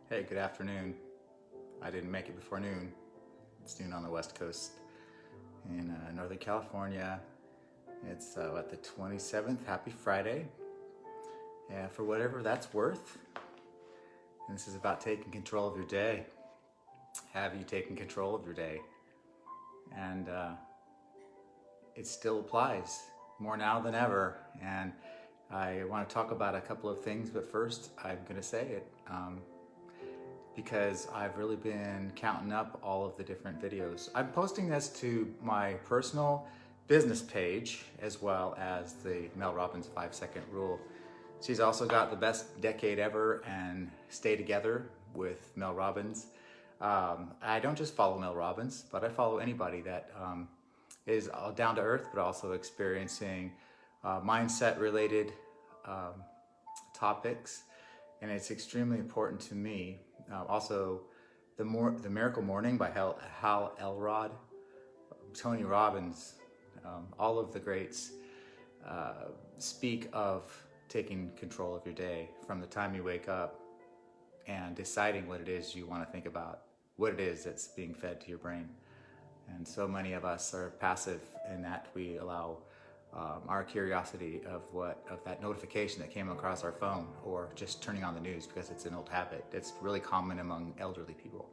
Hey, good afternoon. I didn't make it before noon. It's noon on the West Coast in Northern California. It's what, the 27th. Happy Friday. And for whatever that's worth, and this is about taking control of your day. Have you taken control of your day? And it still applies more now than ever. And I want to talk about a couple of things, but first I'm going to say it. Because I've really been counting up all of the different videos. I'm posting this to my personal business page as well as the Mel Robbins 5-second rule. She's also got the best decade ever and Stay Together with Mel Robbins. I don't just follow Mel Robbins, but I follow anybody that is down to earth, but also experiencing mindset related topics. And it's extremely important to me. Also, the Miracle Morning by Hal Elrod, Tony Robbins, all of the greats speak of taking control of your day from the time you wake up and deciding what it is you want to think about, what it is that's being fed to your brain. And so many of us are passive in that we allow our curiosity of that notification that came across our phone, or just turning on the news because it's an old habit. It's really common among elderly people,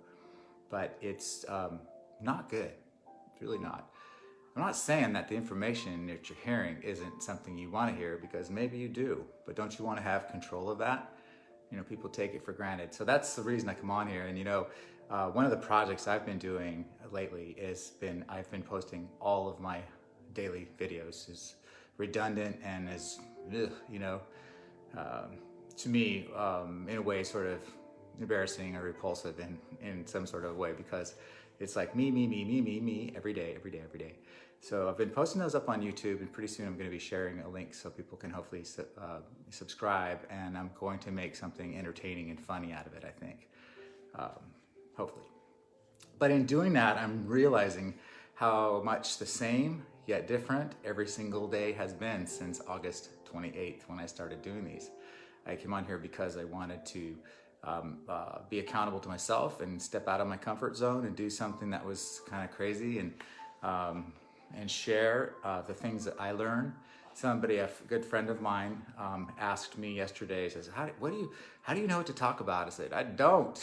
but it's not good. It's really not. I'm not saying that the information that you're hearing isn't something you want to hear, because maybe you do, but don't you want to have control of that? You know, people take it for granted. So that's the reason I come on here. And one of the projects I've been doing lately I've been posting all of my daily videos. Is redundant and is, to me, in a way, sort of embarrassing or repulsive in some sort of way, because it's like me every day. So I've been posting those up on YouTube, and pretty soon I'm going to be sharing a link so people can hopefully subscribe, and I'm going to make something entertaining and funny out of it, I think, hopefully. But in doing that, I'm realizing how much the same yet different every single day has been since August 28th when I started doing these. I came on here because I wanted to be accountable to myself and step out of my comfort zone and do something that was kind of crazy, and share the things that I learned. A good friend of mine, asked me yesterday, says, how do you know what to talk about? I said, I don't.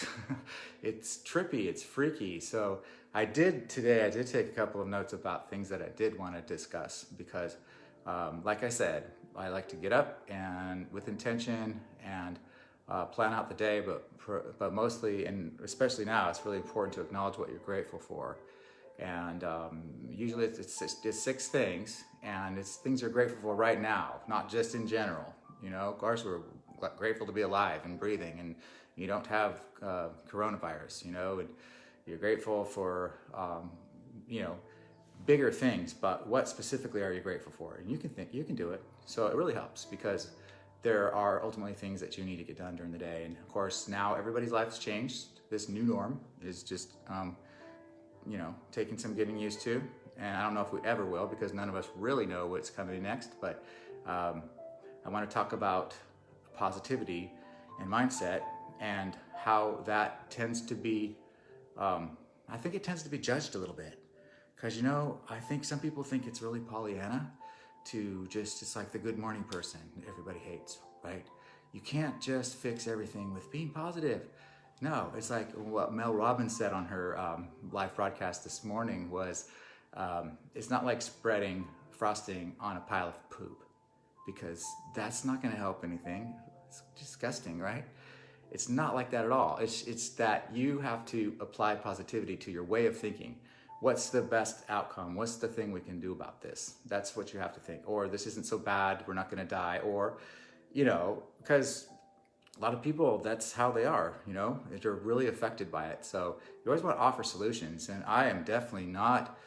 It's trippy, it's freaky. So I did take a couple of notes about things that I did want to discuss, because like I said, I like to get up and with intention and plan out the day, but mostly, and especially now, it's really important to acknowledge what you're grateful for. And usually it's 6 things, and it's things you're grateful for right now, not just in general. Of course, we're grateful to be alive and breathing, and you don't have coronavirus, and you're grateful for, bigger things, but what specifically are you grateful for? And you can do it. So it really helps, because there are ultimately things that you need to get done during the day. And of course, now everybody's life's changed. This new norm is just, taking some getting used to. And I don't know if we ever will, because none of us really know what's coming next. But I want to talk about positivity and mindset, and how that tends to be, I think it tends to be judged a little bit. Because, I think some people think it's really Pollyanna to it's like the good morning person everybody hates, right? You can't just fix everything with being positive. No, it's like what Mel Robbins said on her live broadcast this morning was, it's not like spreading frosting on a pile of poop, because that's not going to help anything. It's disgusting, right? It's not like that at all. It's that you have to apply positivity to your way of thinking. What's the best outcome? What's the thing we can do about this? That's what you have to think. Or this isn't so bad, we're not going to die. Or, because a lot of people, that's how they are, they're really affected by it. So you always want to offer solutions. And I am definitely not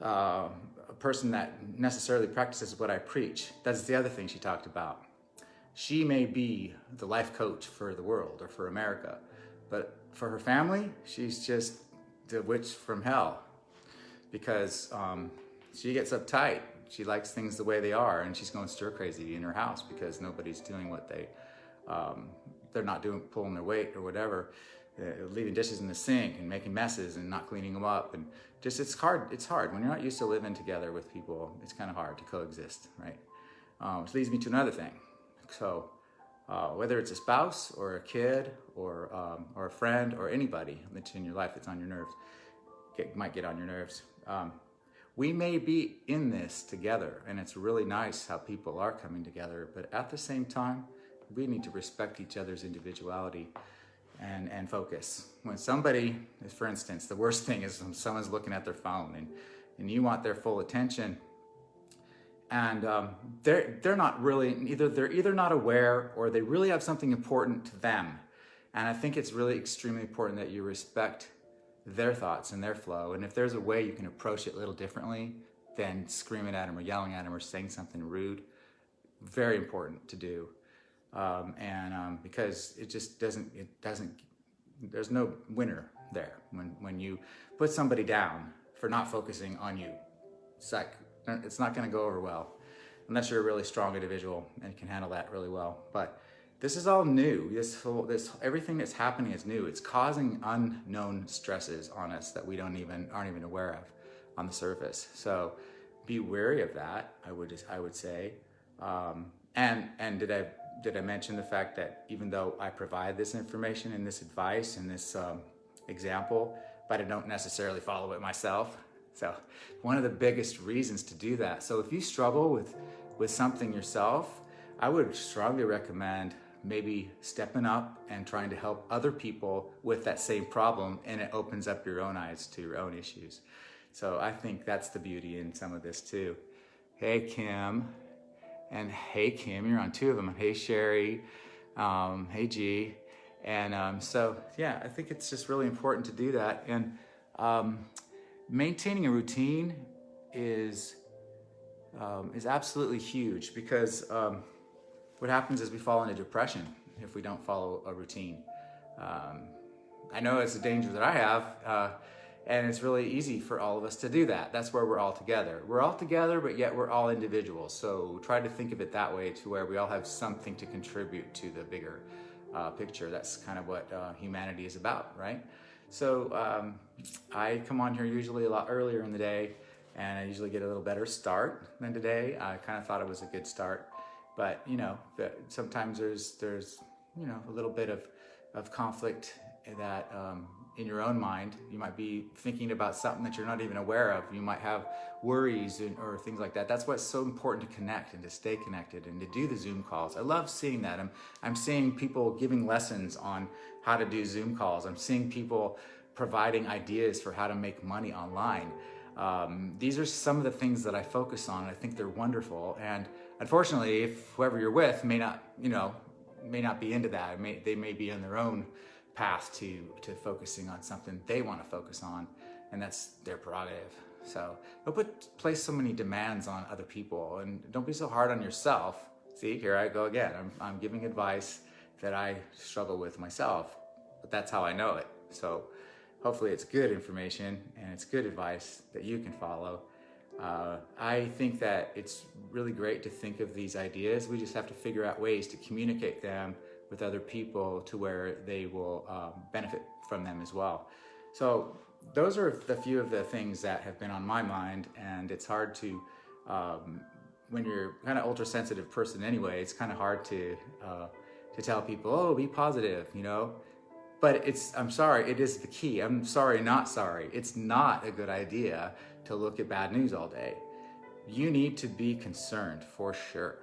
a person that necessarily practices what I preach. That's the other thing she talked about. She may be the life coach for the world or for America, but for her family, she's just the witch from hell, because she gets uptight. She likes things the way they are, and she's going stir crazy in her house because nobody's doing what they they're not pulling their weight or whatever, leaving dishes in the sink and making messes and not cleaning them up. And just, it's hard when you're not used to living together with people. It's kind of hard to coexist, right? Which leads me to another thing. So whether it's a spouse or a kid or a friend or anybody that's in your life that's on your nerves, might get on your nerves. We may be in this together, and it's really nice how people are coming together, but at the same time, we need to respect each other's individuality and focus. When somebody, for instance, the worst thing is when someone's looking at their phone and you want their full attention, and they're not really, they're either not aware or they really have something important to them. And I think it's really extremely important that you respect their thoughts and their flow. And if there's a way you can approach it a little differently than screaming at them or yelling at them or saying something rude, very important to do. Because it just doesn't, there's no winner there. When you put somebody down for not focusing on you, it's not going to go over well unless you're a really strong individual and can handle that really well. But this is all new. Everything that's happening is new. It's causing unknown stresses on us that we aren't even aware of on the surface. So be wary of that. I would say. And did I mention the fact that even though I provide this information and this advice and this example, but I don't necessarily follow it myself? So one of the biggest reasons to do that. So if you struggle with something yourself, I would strongly recommend maybe stepping up and trying to help other people with that same problem, and it opens up your own eyes to your own issues. So I think that's the beauty in some of this too. Hey, Kim. And hey, Kim, you're on two of them. Hey, Sherry. Hey, G. And so, yeah, I think it's just really important to do that. And maintaining a routine is absolutely huge, because what happens is we fall into depression if we don't follow a routine. I know it's a danger that I have, and it's really easy for all of us to do that. That's where we're all together. We're all together, but yet we're all individuals. So try to think of it that way, to where we all have something to contribute to the bigger picture. That's kind of what humanity is about, right? So I come on here usually a lot earlier in the day, and I usually get a little better start than today. I kind of thought it was a good start, but sometimes there's a little bit of conflict that in your own mind. You might be thinking about something that you're not even aware of. You might have worries or things like that. That's why it's so important to connect and to stay connected and to do the Zoom calls. I love seeing that. I'm seeing people giving lessons on how to do Zoom calls. I'm seeing people providing ideas for how to make money online. These are some of the things that I focus on. I think they're wonderful. And unfortunately, if whoever you're with may not be into that. They may be on their own path to focusing on something they want to focus on, and that's their prerogative. So don't place so many demands on other people, and don't be so hard on yourself. See, here I go again. I'm giving advice that I struggle with myself, but that's how I know it. So hopefully it's good information and it's good advice that you can follow. I think that it's really great to think of these ideas. We just have to figure out ways to communicate them with other people to where they will benefit from them as well. So those are the few of the things that have been on my mind, and it's hard to, when you're kind of ultra sensitive person anyway, it's kind of hard to tell people, oh, be positive, But I'm sorry, it is the key. I'm sorry, not sorry. It's not a good idea to look at bad news all day. You need to be concerned for sure.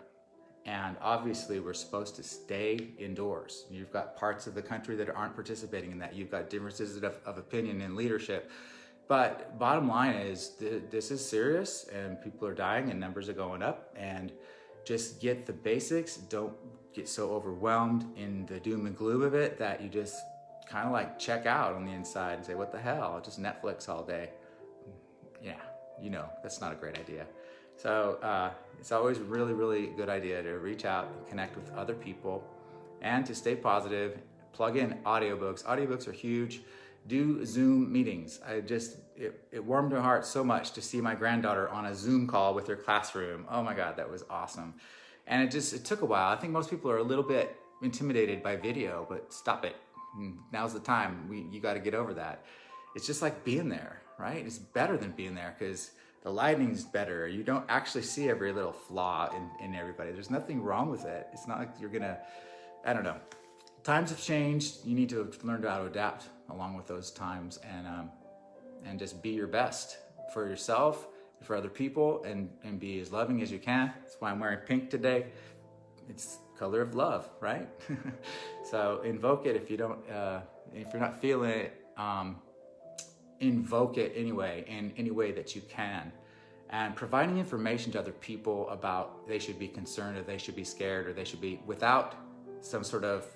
And obviously we're supposed to stay indoors. You've got parts of the country that aren't participating in that. You've got differences of opinion and leadership. But bottom line is this is serious, and people are dying and numbers are going up, and just get the basics. Don't get so overwhelmed in the doom and gloom of it that you just kind of like check out on the inside and say, what the hell, I'll just Netflix all day. Yeah, that's not a great idea. So it's always a really, really good idea to reach out and connect with other people and to stay positive. Plug in audiobooks. Audiobooks are huge. Do Zoom meetings. It warmed my heart so much to see my granddaughter on a Zoom call with her classroom. Oh my God, that was awesome. And it took a while. I think most people are a little bit intimidated by video, but stop it. Now's the time. You got to get over that. It's just like being there, right? It's better than being there because the lighting's better. You don't actually see every little flaw in everybody. There's nothing wrong with it. It's not like you're gonna, I don't know. Times have changed. You need to learn how to adapt along with those times and just be your best for yourself, for other people, and be as loving as you can. That's why I'm wearing pink today. It's color of love, right? So invoke it if you don't, if you're not feeling it, invoke it anyway, in any way that you can. And providing information to other people about they should be concerned or they should be scared or they should be without some sort of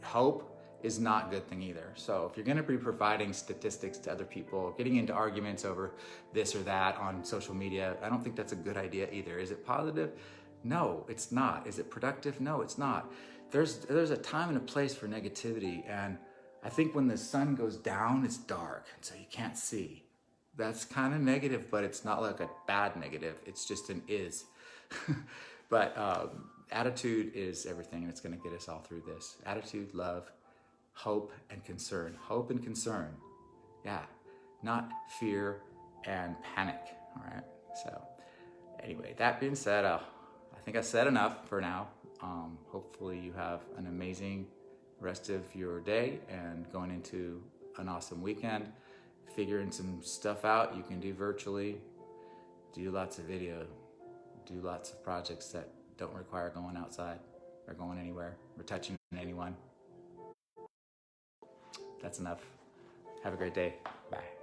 hope is not a good thing either. So if you're gonna be providing statistics to other people, getting into arguments over this or that on social media, I don't think that's a good idea either. Is it positive? No, it's not. Is it productive? No, it's not. There's a time and a place for negativity, and I think when the sun goes down, it's dark, and so you can't see. That's kind of negative, but it's not like a bad negative. It's just an is. But attitude is everything, and it's going to get us all through this. Attitude, love, hope, and concern. Hope and concern. Yeah, not fear and panic. All right. So anyway, that being said, I think I said enough for now. Hopefully you have an amazing rest of your day and going into an awesome weekend. Figuring some stuff out you can do virtually. Do lots of video. Do lots of projects that don't require going outside or going anywhere or touching anyone. That's enough. Have a great day. Bye.